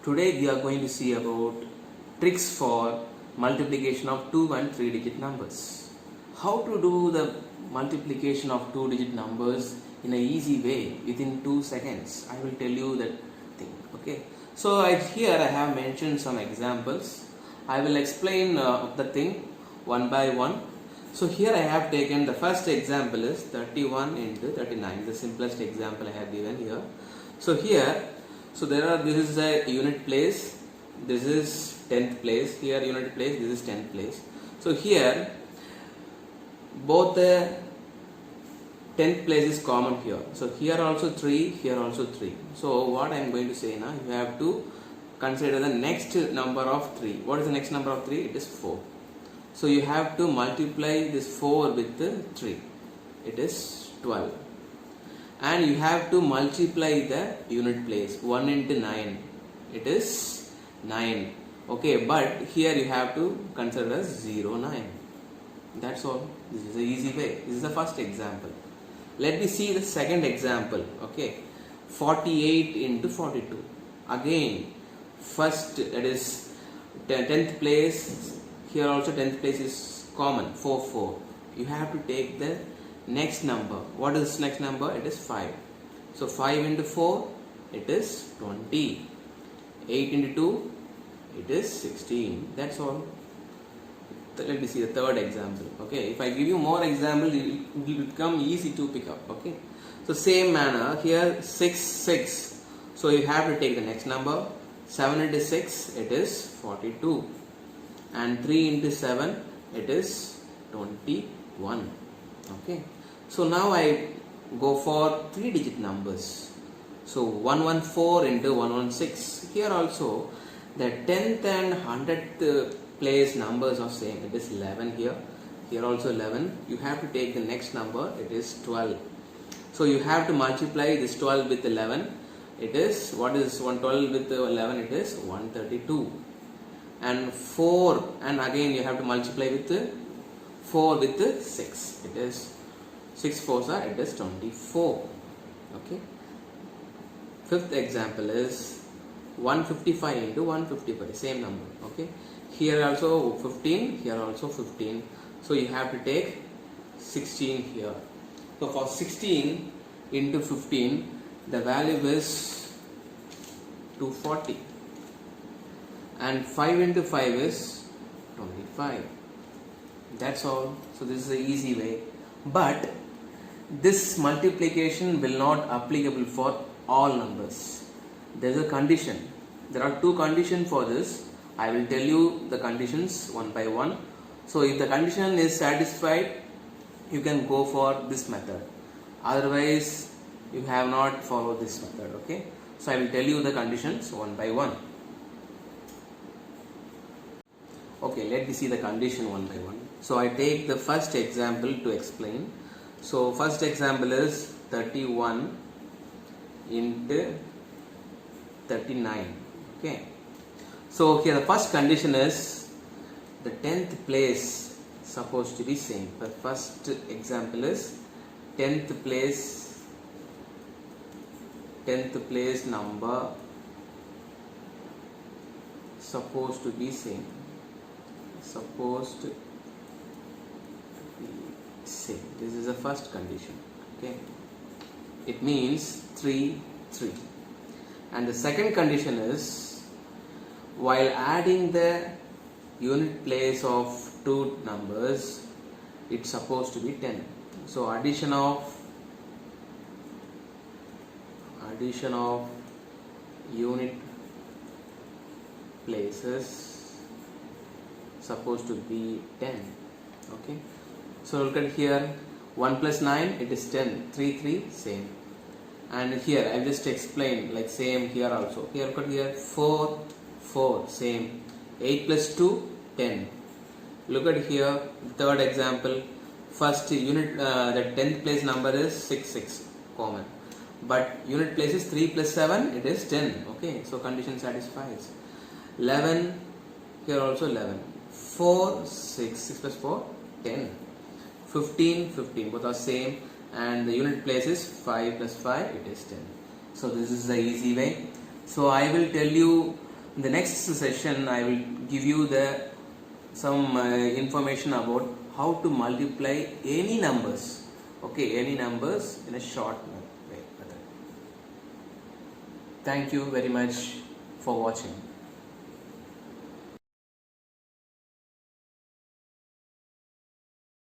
Today we are going to see about tricks for multiplication of 2 and 3 digit numbers. How to do the multiplication of 2-digit numbers in a easy way within 2 seconds. I will tell you that thing. Okay. So here I have mentioned some examples. I will explain the thing one by one. So here I have taken the first example is 31 into 39. The simplest example I have given here. So here, this is a unit place, this is 10th place, here unit place, this is 10th place. So here both the 10th place is common here. So here also 3, here also 3. So what I am going to say now, you have to consider the next number of 3. What is the next number of 3? It is 4. So you have to multiply this 4 with the 3. It is 12. And you have to multiply the unit place. 1 into 9. It is 9. Okay, but here you have to consider as 0, 9. That's all. This is the easy way. This is the first example. Let me see the second example. Okay, 48 into 42. Again, first that is 10th place. Here also 10th place is common, 4, 4. You have to take the next number. What is next number? It is 5. So 5 into 4, it is 20. 8 into 2, it is 16. That's all. Let me see the third example. Okay, if I give you more examples, it will become easy to pick up. Okay, so same manner here 6, 6. So you have to take the next number. 7 into 6, it is 42. And 3 into 7, it is 21. Okay, so now I go for 3-digit numbers. So 114 into 116. Here also the 10th and 100th place numbers are same. It is 11 here. Here also 11. You have to take the next number. It is 12. So you have to multiply this 12 with 11. It is, what is 112 with 11? It is 132. And 4, and again you have to multiply with 4 with 6. It is 6 4s are, it is 24. Okay. Fifth example is 155 into 155, same number. Okay. Here also 15, here also 15. So you have to take 16 here. So for 16 into 15, the value is 240. And 5 into 5 is 25. That's all. So this is the easy way. But this multiplication will not applicable for all numbers. There is a condition. There are 2 conditions for this. I will tell you the conditions one by one. So if the condition is satisfied, you can go for this method. Otherwise, you have not followed this method. Okay. So I will tell you the conditions one by one. Okay, let me see the condition one by one. So I take the first example to explain. So first example is 31 into 39. Okay. So here the first condition is the 10th place supposed to be same. The first example is 10th place number supposed to be same. Supposed to be same. This is the first condition. Okay. It means 3, 3. And the second condition is while adding the unit place of 2 numbers, it's supposed to be 10. So addition of unit places supposed to be 10. Okay. So look at here, 1 plus 9, it is 10. 3, 3, same. And here I just explained like same here also. Here look at here, 4, 4, same. 8 plus 2, 10. Look at here, third example. First unit, the 10th place number is 6, 6, common. But unit place is 3 plus 7, it is 10. Okay, so condition satisfies. 11, here also 11. 4, 6, 6 plus 4, 10. 15, 15, both are same. And the unit place is 5 plus 5, it is 10. So this is the easy way. So I will tell you In the next session, I will give you some information about how to multiply any numbers. Okay, any numbers in a short way. Thank you very much for watching.